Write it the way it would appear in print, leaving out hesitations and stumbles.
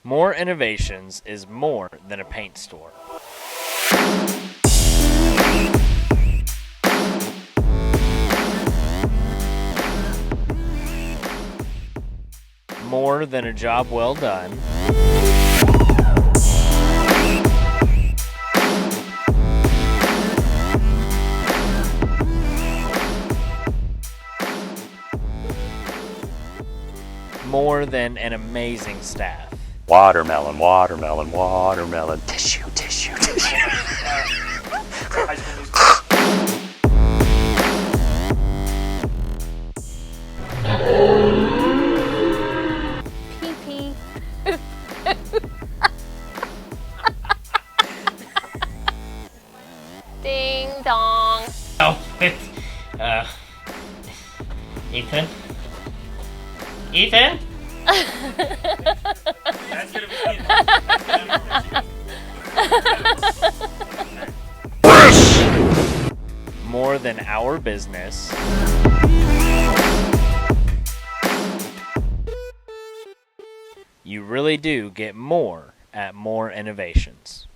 More Innovations is more than a paint store. More than a job well done. More than an amazing staff. Watermelon, watermelon, watermelon. Tissue, tissue, tissue. Pee pee. Ding dong. Oh, Ethan? Ethan? That's gonna be More than our business. You really do get more at More Innovations.